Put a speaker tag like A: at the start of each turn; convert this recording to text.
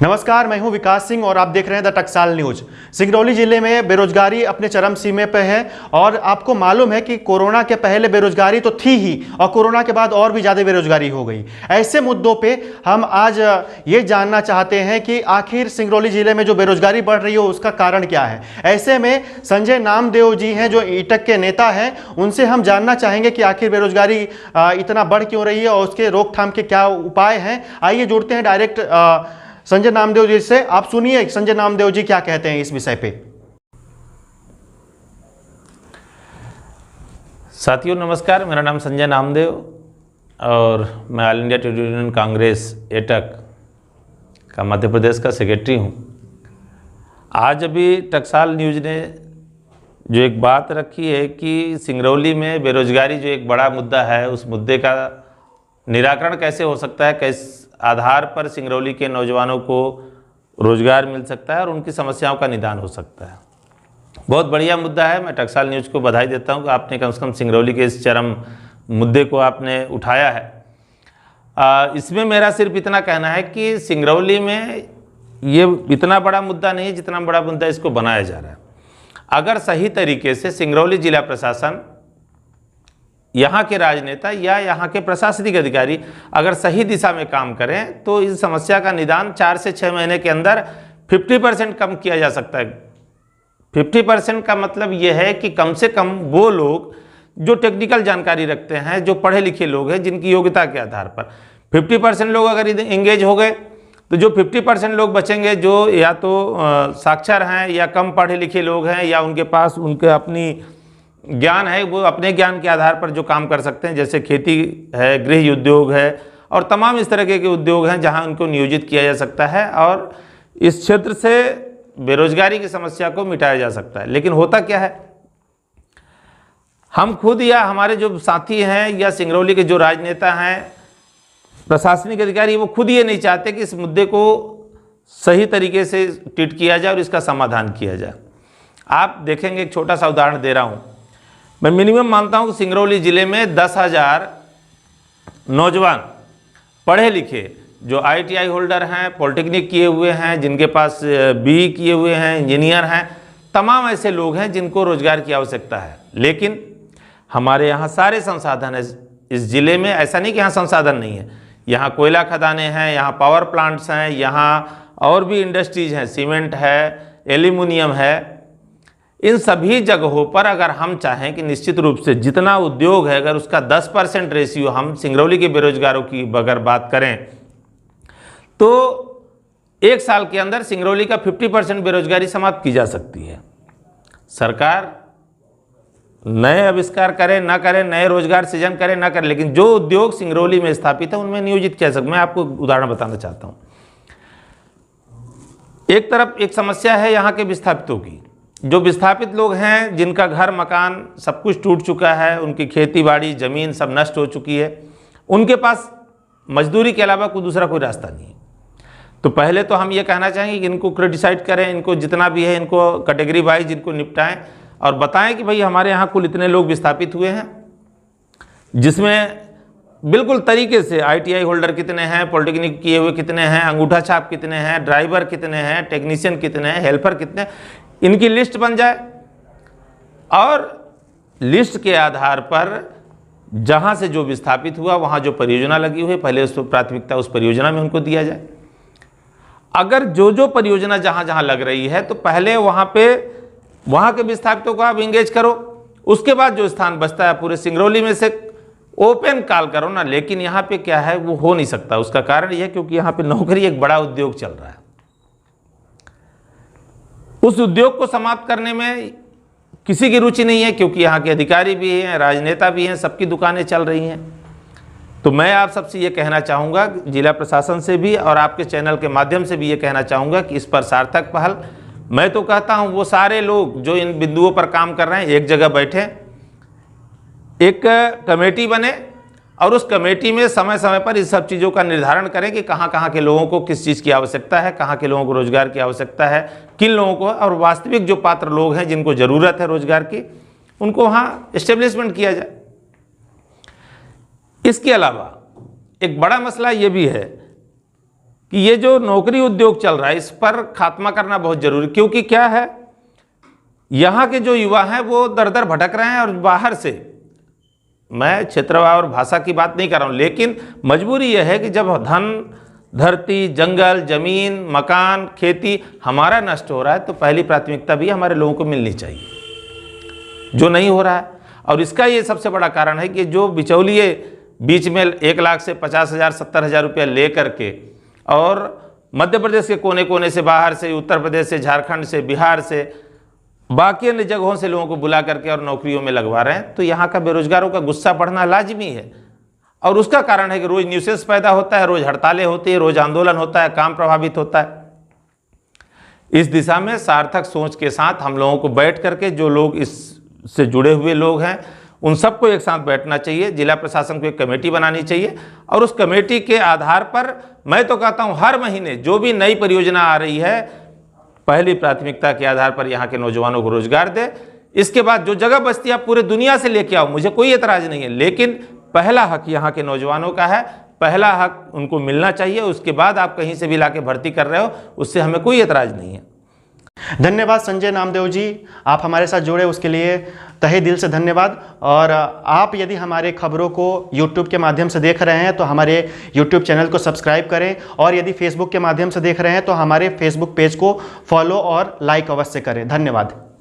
A: नमस्कार, मैं हूं विकास सिंह और आप देख रहे हैं द टकसाल न्यूज। सिंगरौली जिले में बेरोजगारी अपने चरम सीमे पे है और आपको मालूम है कि कोरोना के पहले बेरोजगारी तो थी ही और कोरोना के बाद और भी ज़्यादा बेरोजगारी हो गई। ऐसे मुद्दों पे हम आज ये जानना चाहते हैं कि आखिर सिंगरौली जिले में जो बेरोजगारी बढ़ रही है उसका कारण क्या है। ऐसे में संजय नामदेव जी हैं जो ईटक के नेता हैं, उनसे हम जानना चाहेंगे कि आखिर बेरोजगारी इतना बढ़ क्यों रही है और उसके रोकथाम के क्या उपाय हैं। आइए जुड़ते हैं डायरेक्ट संजय नामदेव जी से। आप सुनिए संजय नामदेव जी क्या कहते हैं इस विषय पे।
B: साथियों नमस्कार, मेरा नाम संजय नामदेव और मैं all India trade union Congress AITUC का मध्य प्रदेश का सेक्रेटरी हूं। आज अभी टकसाल न्यूज ने जो एक बात रखी है कि सिंगरौली में बेरोजगारी जो एक बड़ा मुद्दा है, उस मुद्दे का निराकरण कैसे हो सकता है, किस आधार पर सिंगरौली के नौजवानों को रोजगार मिल सकता है और उनकी समस्याओं का निदान हो सकता है। बहुत बढ़िया मुद्दा है। मैं टकसाल न्यूज़ को बधाई देता हूं कि आपने कम से कम सिंगरौली के इस चरम मुद्दे को आपने उठाया है। इसमें मेरा सिर्फ इतना कहना है कि सिंगरौली में ये इतना बड़ा मुद्दा नहीं है जितना बड़ा मुद्दा इसको बनाया जा रहा है। अगर सही तरीके से सिंगरौली जिला प्रशासन, यहाँ के राजनेता या यहाँ के प्रशासनिक अधिकारी अगर सही दिशा में काम करें तो इस समस्या का निदान 4 से 6 महीने के अंदर 50% कम किया जा सकता है। 50% का मतलब यह है कि कम से कम वो लोग जो टेक्निकल जानकारी रखते हैं, जो पढ़े लिखे लोग हैं, जिनकी योग्यता के आधार पर 50% लोग अगर एंगेज हो गए तो जो 50% लोग बचेंगे जो या तो साक्षर हैं या कम पढ़े लिखे लोग हैं या उनके पास उनके अपनी ज्ञान है, वो अपने ज्ञान के आधार पर जो काम कर सकते हैं, जैसे खेती है, गृह उद्योग है और तमाम इस तरह के उद्योग हैं जहां उनको नियोजित किया जा सकता है और इस क्षेत्र से बेरोजगारी की समस्या को मिटाया जा सकता है। लेकिन होता क्या है, हम खुद या हमारे जो साथी हैं या सिंगरौली के जो राजनेता हैं, प्रशासनिक अधिकारी, वो खुद ये नहीं चाहते कि इस मुद्दे को सही तरीके से ट्रीट किया जाए और इसका समाधान किया जाए। आप देखेंगे, एक छोटा सा उदाहरण दे रहा हूँ। मैं मिनिमम मानता हूँ कि सिंगरौली ज़िले में 10,000 नौजवान पढ़े लिखे जो ITI होल्डर हैं, पॉलिटेक्निक किए हुए हैं, जिनके पास BE किए हुए हैं, इंजीनियर हैं, तमाम ऐसे लोग हैं जिनको रोजगार की आवश्यकता है। लेकिन हमारे यहाँ सारे संसाधन है इस ज़िले में। ऐसा नहीं कि यहाँ संसाधन नहीं है, यहाँ कोयला खदानें हैं, यहाँ पावर प्लांट्स हैं, यहाँ और भी इंडस्ट्रीज हैं, सीमेंट है, एल्यूमिनियम है। इन सभी जगहों पर अगर हम चाहें कि निश्चित रूप से जितना उद्योग है, अगर उसका 10% रेशियो हम सिंगरौली के बेरोजगारों की अगर बात करें तो 1 साल के अंदर सिंगरौली का 50% बेरोजगारी समाप्त की जा सकती है। सरकार नए आविष्कार करे ना करे, नए रोजगार सृजन करे ना करे, लेकिन जो उद्योग सिंगरौली में स्थापित है उनमें नियोजित किया जा सकता है। मैं आपको उदाहरण बताना चाहता हूँ। एक तरफ एक समस्या है यहाँ के विस्थापितों की। जो विस्थापित लोग हैं, जिनका घर मकान सब कुछ टूट चुका है, उनकी खेती बाड़ी ज़मीन सब नष्ट हो चुकी है, उनके पास मजदूरी के अलावा कोई दूसरा कोई रास्ता नहीं है। तो पहले तो हम ये कहना चाहेंगे कि इनको क्रेडिसाइड करें, इनको जितना भी है इनको कैटेगरी वाइज इनको निपटाएं और बताएं कि भाई हमारे यहाँ कुल इतने लोग विस्थापित हुए हैं, जिसमें बिल्कुल तरीके से ITI होल्डर कितने हैं, पॉलिटेक्निक किए हुए कितने हैं, अंगूठा छाप कितने हैं, ड्राइवर कितने हैं, टेक्नीशियन कितने हैं, हेल्पर कितने, इनकी लिस्ट बन जाए और लिस्ट के आधार पर जहां से जो विस्थापित हुआ वहां जो परियोजना लगी हुई है, पहले उस प्राथमिकता उस परियोजना में उनको दिया जाए। अगर जो परियोजना जहां जहां लग रही है तो पहले वहां के विस्थापितों को आप इंगेज करो, उसके बाद जो स्थान बचता है पूरे सिंगरौली में से ओपन कॉल करो ना। लेकिन यहाँ पे क्या है, वो हो नहीं सकता। उसका कारण यह है क्योंकि यहाँ पे नौकरी एक बड़ा उद्योग चल रहा है। उस उद्योग को समाप्त करने में किसी की रुचि नहीं है क्योंकि यहाँ के अधिकारी भी हैं, राजनेता भी हैं, सबकी दुकानें चल रही हैं। तो मैं आप सबसे ये कहना चाहूँगा, जिला प्रशासन से भी और आपके चैनल के माध्यम से भी ये कहना चाहूँगा कि इस पर सार्थक पहल। मैं तो कहता हूँ वो सारे लोग जो इन बिंदुओं पर काम कर रहे हैं एक जगह बैठें, एक कमेटी बने और उस कमेटी में समय समय पर इस सब चीज़ों का निर्धारण करें कि कहाँ कहाँ के लोगों को किस चीज़ की आवश्यकता है, कहाँ के लोगों को रोजगार की आवश्यकता है, किन लोगों को, और वास्तविक जो पात्र लोग हैं जिनको ज़रूरत है रोजगार की, उनको वहाँ एस्टेब्लिशमेंट किया जाए। इसके अलावा एक बड़ा मसला ये भी है कि ये जो नौकरी उद्योग चल रहा है इस पर खात्मा करना बहुत जरूरी, क्योंकि क्या है, यहाँ के जो युवा हैं वो दर दर भटक रहे हैं और बाहर से, मैं क्षेत्रवार और भाषा की बात नहीं कर रहा हूँ, लेकिन मजबूरी यह है कि जब धन, धरती, जंगल, जमीन, मकान, खेती हमारा नष्ट हो रहा है तो पहली प्राथमिकता भी हमारे लोगों को मिलनी चाहिए, जो नहीं हो रहा है। और इसका ये सबसे बड़ा कारण है कि जो बिचौलिए बीच में 1 लाख से 50,000 70,000 रुपया ले करके और मध्य प्रदेश के कोने कोने से, बाहर से, उत्तर प्रदेश से, झारखंड से, बिहार से, बाकी अन्य जगहों से लोगों को बुला करके और नौकरियों में लगवा रहे हैं, तो यहाँ का बेरोजगारों का गुस्सा बढ़ना लाजमी है। और उसका कारण है कि रोज न्यूसेंस पैदा होता है, रोज हड़तालें होती है, रोज आंदोलन होता है, काम प्रभावित होता है। इस दिशा में सार्थक सोच के साथ हम लोगों को बैठ करके, जो लोग इससे जुड़े हुए लोग हैं उन सबको एक साथ बैठना चाहिए, जिला प्रशासन को एक कमेटी बनानी चाहिए और उस कमेटी के आधार पर मैं तो कहता हूँ हर महीने जो भी नई परियोजना आ रही है पहली प्राथमिकता के आधार पर यहाँ के नौजवानों को रोजगार दे। इसके बाद जो जगह बस्ती आप पूरे दुनिया से लेके आओ, मुझे कोई एतराज नहीं है, लेकिन पहला हक यहाँ के नौजवानों का है, पहला हक उनको मिलना चाहिए। उसके बाद आप कहीं से भी लाके भर्ती कर रहे हो, उससे हमें कोई एतराज नहीं है।
A: धन्यवाद संजय नामदेव जी, आप हमारे साथ जुड़े उसके लिए तहे दिल से धन्यवाद। और आप यदि हमारे खबरों को YouTube के माध्यम से देख रहे हैं तो हमारे YouTube चैनल को सब्सक्राइब करें, और यदि Facebook के माध्यम से देख रहे हैं तो हमारे Facebook पेज को फॉलो और लाइक अवश्य करें। धन्यवाद।